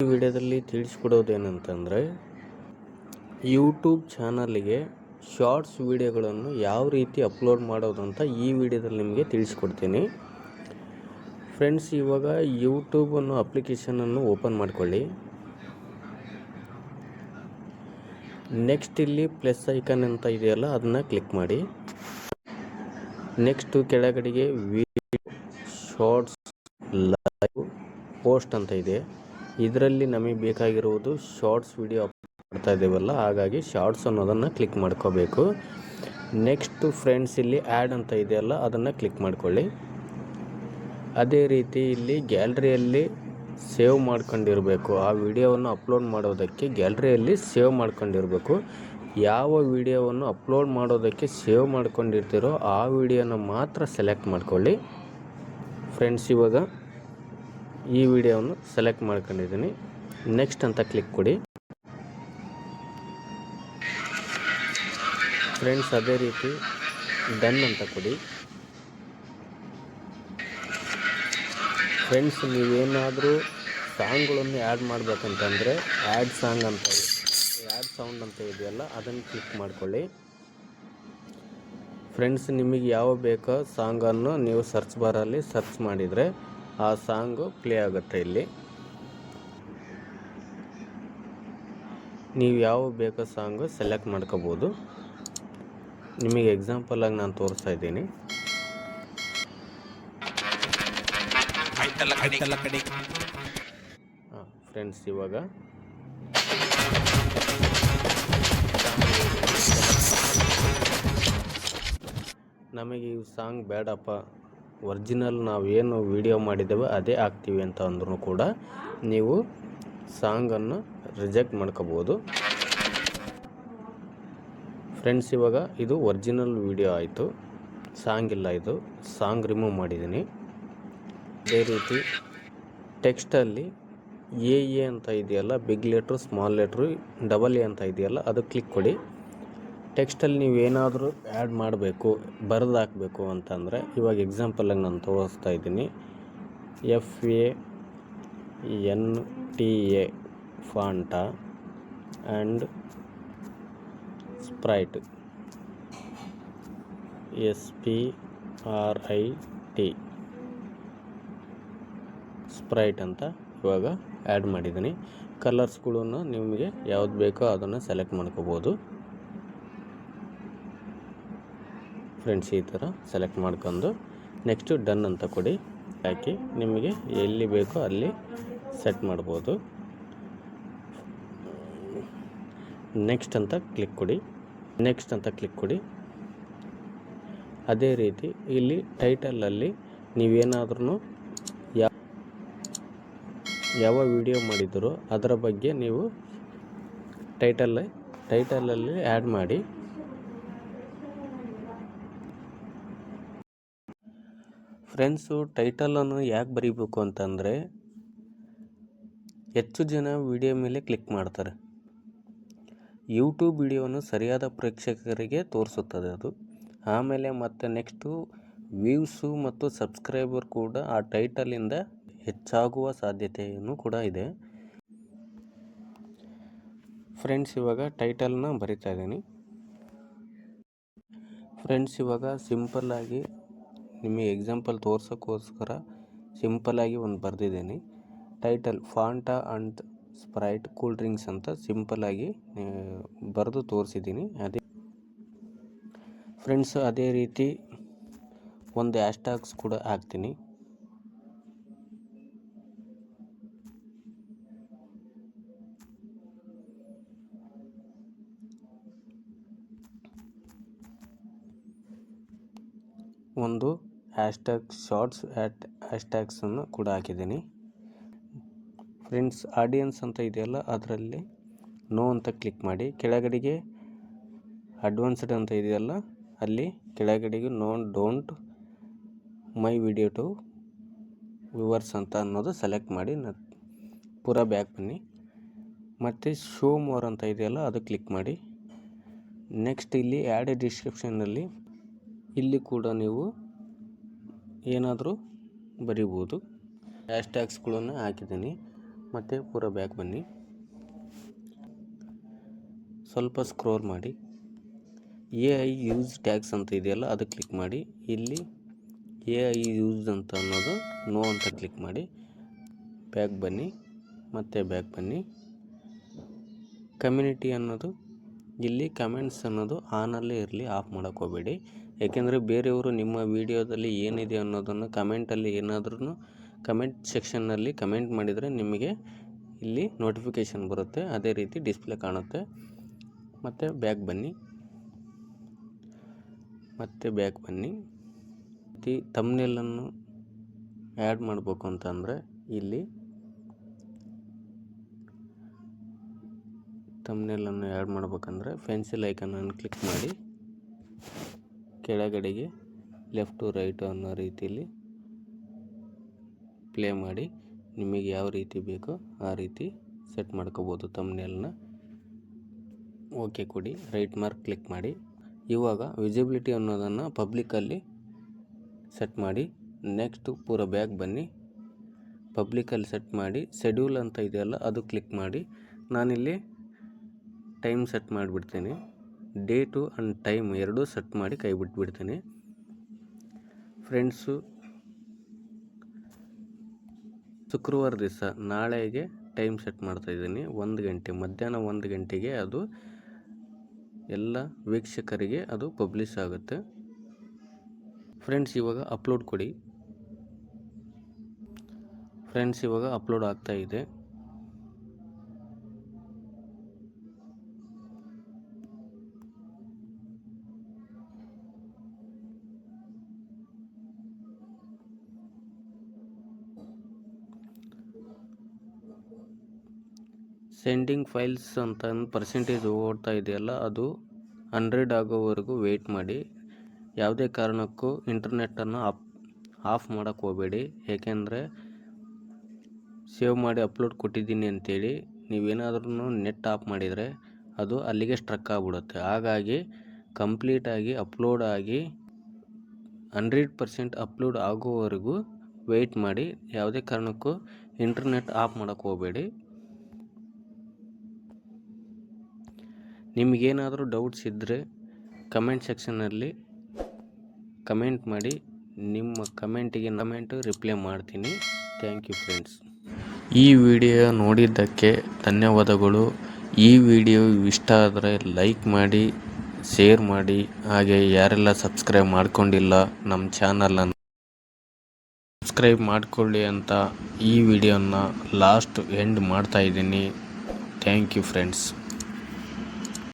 ಈ ವಿಡಿಯೋದಲ್ಲಿ ತಿಳಿಸ್ಕೊಡೋದೇನಂತಂದರೆ ಯೂಟ್ಯೂಬ್ ಚಾನಲ್ಗೆ ಶಾರ್ಟ್ಸ್ ವಿಡಿಯೋಗಳನ್ನು ಯಾವ ರೀತಿ ಅಪ್ಲೋಡ್ ಮಾಡೋದು ಅಂತ ಈ ವಿಡಿಯೋದಲ್ಲಿ ನಿಮಗೆ ತಿಳಿಸ್ಕೊಡ್ತೀನಿ ಫ್ರೆಂಡ್ಸ್. ಇವಾಗ ಯೂಟ್ಯೂಬ್ ಅನ್ನೋ ಅಪ್ಲಿಕೇಶನನ್ನು ಓಪನ್ ಮಾಡ್ಕೊಳ್ಳಿ. ನೆಕ್ಸ್ಟ್ ಇಲ್ಲಿ ಪ್ಲಸ್ ಐಕನ್ ಅಂತ ಇದೆಯಲ್ಲ ಅದನ್ನು ಕ್ಲಿಕ್ ಮಾಡಿ. ನೆಕ್ಸ್ಟ್ ಕೆಳಗಡೆಗೆ ವಿಡಿಯೋ ಶಾರ್ಟ್ಸ್ ಲೈವ್ ಪೋಸ್ಟ್ ಅಂತ ಇದೆ. ಇದರಲ್ಲಿ ನಮಗೆ ಬೇಕಾಗಿರುವುದು ಶಾರ್ಟ್ಸ್ ವಿಡಿಯೋ ಮಾಡ್ತಾ ಇದ್ದೇವಲ್ಲ, ಹಾಗಾಗಿ ಶಾರ್ಟ್ಸ್ ಅನ್ನೋದನ್ನು ಕ್ಲಿಕ್ ಮಾಡ್ಕೋಬೇಕು. ನೆಕ್ಸ್ಟ್ ಫ್ರೆಂಡ್ಸ್ ಇಲ್ಲಿ ಆ್ಯಡ್ ಅಂತ ಇದೆಯಲ್ಲ ಅದನ್ನು ಕ್ಲಿಕ್ ಮಾಡ್ಕೊಳ್ಳಿ. ಅದೇ ರೀತಿ ಇಲ್ಲಿ ಗ್ಯಾಲರಿಯಲ್ಲಿ ಸೇವ್ ಮಾಡ್ಕೊಂಡಿರಬೇಕು. ಆ ವಿಡಿಯೋವನ್ನು ಅಪ್ಲೋಡ್ ಮಾಡೋದಕ್ಕೆ ಗ್ಯಾಲರಿಯಲ್ಲಿ ಸೇವ್ ಮಾಡ್ಕೊಂಡಿರಬೇಕು. ಯಾವ ವಿಡಿಯೋವನ್ನು ಅಪ್ಲೋಡ್ ಮಾಡೋದಕ್ಕೆ ಸೇವ್ ಮಾಡ್ಕೊಂಡಿರ್ತೀರೋ ಆ ವಿಡಿಯೋನ ಮಾತ್ರ ಸೆಲೆಕ್ಟ್ ಮಾಡ್ಕೊಳ್ಳಿ ಫ್ರೆಂಡ್ಸ್. ಇವಾಗ ಈ ವಿಡಿಯೋವನ್ನು ಸೆಲೆಕ್ಟ್ ಮಾಡ್ಕೊಂಡಿದ್ದೀನಿ. ನೆಕ್ಸ್ಟ್ ಅಂತ ಕ್ಲಿಕ್ ಕೊಡಿ ಫ್ರೆಂಡ್ಸ್. ಅದೇ ರೀತಿ ಡನ್ ಅಂತ ಕೊಡಿ ಫ್ರೆಂಡ್ಸ್. ನೀವೇನಾದರೂ ಸಾಂಗ್ಗಳನ್ನು ಆ್ಯಡ್ ಮಾಡಬೇಕಂತಂದರೆ ಆ್ಯಡ್ ಸಾಂಗ್ ಅಂತ ಆ್ಯಡ್ ಸೌಂಡ್ ಅಂತ ಇದೆಯಲ್ಲ ಅದನ್ನು ಕ್ಲಿಕ್ ಮಾಡ್ಕೊಳ್ಳಿ ಫ್ರೆಂಡ್ಸ್. ನಿಮಗೆ ಯಾವ ಬೇಕೋ ಸಾಂಗನ್ನು ನೀವು ಸರ್ಚ್ ಬಾರಲ್ಲಿ ಸರ್ಚ್ ಮಾಡಿದರೆ ಆ ಸಾಂಗು ಪ್ಲೇ ಆಗುತ್ತೆ. ಇಲ್ಲಿ ನೀವು ಯಾವ ಬೇಕೋ ಸಾಂಗು ಸೆಲೆಕ್ಟ್ ಮಾಡ್ಕೋಬೋದು. ನಿಮಗೆ ಎಕ್ಸಾಂಪಲಾಗಿ ನಾನು ತೋರಿಸ್ತಾ ಇದ್ದೀನಿ. ಫ್ರೆಂಡ್ಸ್ ಇವಾಗ ನಮಗೆ ಈ ಸಾಂಗ್ ಬೇಡಪ್ಪ, ಒರಿಜಿನಲ್ ನಾವೇನು ವಿಡಿಯೋ ಮಾಡಿದ್ದೇವೆ ಅದೇ ಹಾಕ್ತೀವಿ ಅಂತ ಅಂದ್ರೂ ಕೂಡ ನೀವು ಸಾಂಗನ್ನು ರಿಜೆಕ್ಟ್ ಮಾಡ್ಕೋಬೋದು ಫ್ರೆಂಡ್ಸ್. ಇವಾಗ ಇದು ಒರಿಜಿನಲ್ ವಿಡಿಯೋ ಆಯಿತು, ಸಾಂಗ್ ಇಲ್ಲ. ಇದು ಸಾಂಗ್ ರಿಮೂವ್ ಮಾಡಿದ್ದೀನಿ. ಅದೇ ರೀತಿ ಟೆಕ್ಸ್ಟಲ್ಲಿ ಎ ಅಂತ ಇದೆಯಲ್ಲ, big letter small letter double A ಅಂತ ಇದೆಯಲ್ಲ ಅದು ಕ್ಲಿಕ್ ಕೊಡಿ. ಟೆಕ್ಸ್ಟಲ್ಲಿ ನೀವೇನಾದರೂ ಆ್ಯಡ್ ಮಾಡಬೇಕು, ಬರೆದು ಹಾಕಬೇಕು ಅಂತಂದರೆ ಇವಾಗ ಎಕ್ಸಾಂಪಲಾಗಿ ನಾನು ತೋರಿಸ್ತಾ ಇದ್ದೀನಿ. FANTA Fanta and Sprite SPRIT Sprite ಅಂತ ಇವಾಗ ಆ್ಯಡ್ ಮಾಡಿದ್ದೀನಿ. ಕಲರ್ಸ್ಗಳನ್ನು ನಿಮಗೆ ಯಾವ್ದು ಬೇಕೋ ಅದನ್ನು ಸೆಲೆಕ್ಟ್ ಮಾಡ್ಕೋಬೋದು ಫ್ರೆಂಡ್ಸ್. ಈ ಥರ ಸೆಲೆಕ್ಟ್ ಮಾಡ್ಕೊಂಡು ನೆಕ್ಸ್ಟು ಡನ್ ಅಂತ ಕೊಡಿ. ಹಾಕಿ ನಿಮಗೆ ಎಲ್ಲಿ ಬೇಕೋ ಅಲ್ಲಿ ಸೆಟ್ ಮಾಡ್ಬೋದು. ನೆಕ್ಸ್ಟ್ ಅಂತ ಕ್ಲಿಕ್ ಕೊಡಿ. ನೆಕ್ಸ್ಟ್ ಅಂತ ಕ್ಲಿಕ್ ಕೊಡಿ. ಅದೇ ರೀತಿ ಇಲ್ಲಿ ಟೈಟಲಲ್ಲಿ ನೀವೇನಾದ್ರೂ ಯಾವ ವಿಡಿಯೋ ಮಾಡಿದ್ದೀರೋ ಅದರ ಬಗ್ಗೆ ನೀವು ಟೈಟಲಲ್ಲಿ ಆ್ಯಡ್ ಮಾಡಿ. ಫ್ರೆಂಡ್ಸು ಟೈಟಲನ್ನು ಯಾಕೆ ಬರೀಬೇಕು ಅಂತಂದರೆ ಹೆಚ್ಚು ಜನ ವಿಡಿಯೋ ಮೇಲೆ ಕ್ಲಿಕ್ ಮಾಡ್ತಾರೆ. ಯೂಟ್ಯೂಬ್ ವಿಡಿಯೋವನ್ನು ಸರಿಯಾದ ಪ್ರೇಕ್ಷಕರಿಗೆ ತೋರಿಸುತ್ತದೆ ಅದು. ಆಮೇಲೆ ಮತ್ತೆ ನೆಕ್ಸ್ಟು ವ್ಯೂಸು ಮತ್ತು ಸಬ್ಸ್ಕ್ರೈಬರ್ ಕೂಡ ಆ ಟೈಟಲಿಂದ ಹೆಚ್ಚಾಗುವ ಸಾಧ್ಯತೆಯೂ ಕೂಡ ಇದೆ ಫ್ರೆಂಡ್ಸ್. ಇವಾಗ ಟೈಟಲ್ನ ಬರಿತಾ ಇದ್ದೀನಿ ಫ್ರೆಂಡ್ಸ್. ಇವಾಗ ಸಿಂಪಲ್ಲಾಗಿ ನಿಮಗೆ ಎಕ್ಸಾಂಪಲ್ ತೋರ್ಸೋಕ್ಕೋಸ್ಕರ ಸಿಂಪಲ್ಲಾಗಿ ಒಂದು ಬರೆದಿದ್ದೀನಿ. Title Fanta and Sprite cool drinks ಅಂತ ಸಿಂಪಲ್ಲಾಗಿ ಬರೆದು ತೋರಿಸಿದ್ದೀನಿ. ಅದೇ ಫ್ರೆಂಡ್ಸ್ ಅದೇ ರೀತಿ ಒಂದು ಹ್ಯಾಶ್ಟ್ಯಾಗ್ಸ್ ಕೂಡ ಹಾಕ್ತೀನಿ. ಒಂದು ಹ್ಯಾಶ್ಟ್ಯಾಗ್ ಶಾರ್ಟ್ಸ್ ಹ್ಯಾಶ್ಟ್ಯಾಗ್ಸನ್ನು ಕೂಡ ಹಾಕಿದ್ದೀನಿ ಫ್ರೆಂಡ್ಸ್. ಆಡಿಯನ್ಸ್ ಅಂತ ಇದೆಯಲ್ಲ ಅದರಲ್ಲಿ ನೋ ಅಂತ ಕ್ಲಿಕ್ ಮಾಡಿ. ಕೆಳಗಡೆಗೆ ಅಡ್ವಾನ್ಸ್ಡ್ ಅಂತ ಇದೆಯಲ್ಲ ಅಲ್ಲಿ ಕೆಳಗಡೆಗೆ don't my video to viewers ಅಂತ ಅನ್ನೋದು ಸೆಲೆಕ್ಟ್ ಮಾಡಿ ಪೂರಾ ಬ್ಯಾಕ್ ಬನ್ನಿ. ಮತ್ತು ಶೋ ಮೋರ್ ಅಂತ ಇದೆಯಲ್ಲ ಅದು ಕ್ಲಿಕ್ ಮಾಡಿ. ನೆಕ್ಸ್ಟ್ ಇಲ್ಲಿ ಆ್ಯಡ್ ಡಿಸ್ಕ್ರಿಪ್ಷನ್ನಲ್ಲಿ ಇಲ್ಲಿ ಕೂಡ ನೀವು ಏನಾದರೂ ಬರಿಬೋದು. ಹ್ಯಾಶ್ಟ್ಯಾಗ್ಸ್ಗಳನ್ನು ಹಾಕಿದ್ದೀನಿ. ಮತ್ತು ಪೂರ ಬ್ಯಾಕ್ ಬನ್ನಿ. ಸ್ವಲ್ಪ ಸ್ಕ್ರೋಲ್ ಮಾಡಿ AI ಯೂಸ್ ಟ್ಯಾಗ್ಸ್ ಅಂತ ಇದೆಯಲ್ಲ ಅದು ಕ್ಲಿಕ್ ಮಾಡಿ. ಇಲ್ಲಿ AI ಯೂಸ್ ಅಂತ ಅನ್ನೋದು ನೋ ಅಂತ ಕ್ಲಿಕ್ ಮಾಡಿ. ಬ್ಯಾಕ್ ಬನ್ನಿ, ಮತ್ತೆ ಬ್ಯಾಕ್ ಬನ್ನಿ. ಕಮ್ಯುನಿಟಿ ಅನ್ನೋದು ಇಲ್ಲಿ ಕಮೆಂಟ್ಸ್ ಅನ್ನೋದು ಆನಲ್ಲೇ ಇರಲಿ, ಆಫ್ ಮಾಡೋಕ್ಕೆ ಹೋಗಬೇಡಿ. ಏಕೆಂದರೆ ಬೇರೆಯವರು ನಿಮ್ಮ ವಿಡಿಯೋದಲ್ಲಿ ಏನಿದೆ ಅನ್ನೋದನ್ನು ಕಮೆಂಟಲ್ಲಿ ಏನಾದ್ರೂ ಕಮೆಂಟ್ ಸೆಕ್ಷನ್ನಲ್ಲಿ ಕಮೆಂಟ್ ಮಾಡಿದರೆ ನಿಮಗೆ ಇಲ್ಲಿ ನೋಟಿಫಿಕೇಷನ್ ಬರುತ್ತೆ, ಅದೇ ರೀತಿ ಡಿಸ್ಪ್ಲೇ ಕಾಣುತ್ತೆ. ಮತ್ತು ಬ್ಯಾಕ್ ಬನ್ನಿ, ಮತ್ತೆ ಬ್ಯಾಕ್ ಬನ್ನಿ. ಥಂಬ್ನೇಲನ್ನು ಆ್ಯಡ್ ಮಾಡಬೇಕು ಅಂತಂದರೆ ಇಲ್ಲಿ ಥಂಬ್ನೇಲನ್ನು ಆ್ಯಡ್ ಮಾಡಬೇಕಂದ್ರೆ ಪೆನ್ಸಿಲ್ ಐಕನನ್ನು ಕ್ಲಿಕ್ ಮಾಡಿ ಕೆಳಗಡೆಗೆ ಲೆಫ್ಟು ರೈಟು ಅನ್ನೋ ರೀತಿಯಲ್ಲಿ ಪ್ಲೇ ಮಾಡಿ. ನಿಮಗೆ ಯಾವ ರೀತಿ ಬೇಕೋ ಆ ರೀತಿ ಸೆಟ್ ಮಾಡ್ಕೋಬೋದು ಥಂಬ್ನೇಲ್ನ. ಓಕೆ ಕೊಡಿ, ರೈಟ್ ಮಾರ್ಕ್ ಕ್ಲಿಕ್ ಮಾಡಿ. ಇವಾಗ ವಿಸಿಬಿಲಿಟಿ ಅನ್ನೋದನ್ನು ಪಬ್ಲಿಕಲ್ಲಿ ಸೆಟ್ ಮಾಡಿ. ನೆಕ್ಸ್ಟು ಪೂರ ಬ್ಯಾಕ್ ಬನ್ನಿ, ಪಬ್ಲಿಕಲ್ಲಿ ಸೆಟ್ ಮಾಡಿ. ಶೆಡ್ಯೂಲ್ ಅಂತ ಇದೆಯಲ್ಲ ಅದು ಕ್ಲಿಕ್ ಮಾಡಿ. ನಾನಿಲ್ಲಿ ಟೈಮ್ ಸೆಟ್ ಮಾಡಿಬಿಡ್ತೀನಿ. ಡೇಟು ಆ್ಯಂಡ್ ಟೈಮ್ ಎರಡೂ ಸೆಟ್ ಮಾಡಿ ಕೈ ಬಿಟ್ಬಿಡ್ತೀನಿ. ಫ್ರೆಂಡ್ಸು, ಶುಕ್ರವಾರ ದಿವಸ ನಾಳೆಗೆ ಟೈಮ್ ಸೆಟ್ ಮಾಡ್ತಾಯಿದ್ದೀನಿ. 1 ಗಂಟೆ, ಮಧ್ಯಾಹ್ನ 1 ಗಂಟೆಗೆ ಅದು ಎಲ್ಲ ವೀಕ್ಷಕರಿಗೆ ಅದು ಪಬ್ಲಿಷ್ ಆಗುತ್ತೆ. ಫ್ರೆಂಡ್ಸ್ ಇವಾಗ ಅಪ್ಲೋಡ್ ಕೊಡಿ. ಫ್ರೆಂಡ್ಸ್ ಇವಾಗ ಅಪ್ಲೋಡ್ ಆಗ್ತಾ ಇದೆ. ಸೆಂಡಿಂಗ್ ಫೈಲ್ಸ್ ಅಂತ ಪರ್ಸೆಂಟೇಜ್ ಓಡ್ತಾ ಇದೆಯಲ್ಲ ಅದು 100 ಆಗೋವರೆಗೂ ವೆಯ್ಟ್ ಮಾಡಿ. ಯಾವುದೇ ಕಾರಣಕ್ಕೂ ಇಂಟರ್ನೆಟ್ಟನ್ನು ಆಫ್ ಮಾಡೋಕ್ಕೆ ಹೋಗಬೇಡಿ. ಏಕೆಂದರೆ ಸೇವ್ ಮಾಡಿ ಅಪ್ಲೋಡ್ ಕೊಟ್ಟಿದ್ದೀನಿ ಅಂತೇಳಿ ನೀವೇನಾದ್ರೂ ನೆಟ್ ಆಫ್ ಮಾಡಿದರೆ ಅದು ಅಲ್ಲಿಗೆ ಸ್ಟ್ರಕ್ ಆಗಿಬಿಡುತ್ತೆ. ಹಾಗಾಗಿ ಕಂಪ್ಲೀಟಾಗಿ ಅಪ್ಲೋಡ್ ಆಗಿ 100% ಅಪ್ಲೋಡ್ ಆಗೋವರೆಗೂ ವೆಯ್ಟ್ ಮಾಡಿ. ಯಾವುದೇ ಕಾರಣಕ್ಕೂ ಇಂಟರ್ನೆಟ್ ಆಫ್ ಮಾಡೋಕ್ಕೆ ಹೋಗಬೇಡಿ. ನಿಮಗೇನಾದರೂ ಡೌಟ್ಸ್ ಇದ್ದರೆ ಕಮೆಂಟ್ ಸೆಕ್ಷನ್ನಲ್ಲಿ ಕಮೆಂಟ್ ಮಾಡಿ. ನಿಮ್ಮ ಕಮೆಂಟಿಗೆ ರಿಪ್ಲೈ ಮಾಡ್ತೀನಿ. Thank you friends. ಈ ವಿಡಿಯೋ ನೋಡಿದ್ದಕ್ಕೆ ಧನ್ಯವಾದಗಳು. ಈ ವಿಡಿಯೋ ಇಷ್ಟ ಆದರೆ ಲೈಕ್ ಮಾಡಿ, ಶೇರ್ ಮಾಡಿ. ಹಾಗೆ ಯಾರೆಲ್ಲ ಸಬ್ಸ್ಕ್ರೈಬ್ ಮಾಡ್ಕೊಂಡಿಲ್ಲ ನಮ್ಮ ಚಾನಲನ್ನು ಸಬ್ಸ್ಕ್ರೈಬ್ ಮಾಡಿಕೊಳ್ಳಿ ಅಂತ ಈ ವಿಡಿಯೋನ ಲಾಸ್ಟ್ ಎಂಡ್ ಮಾಡ್ತಾಯಿದ್ದೀನಿ. Thank you friends.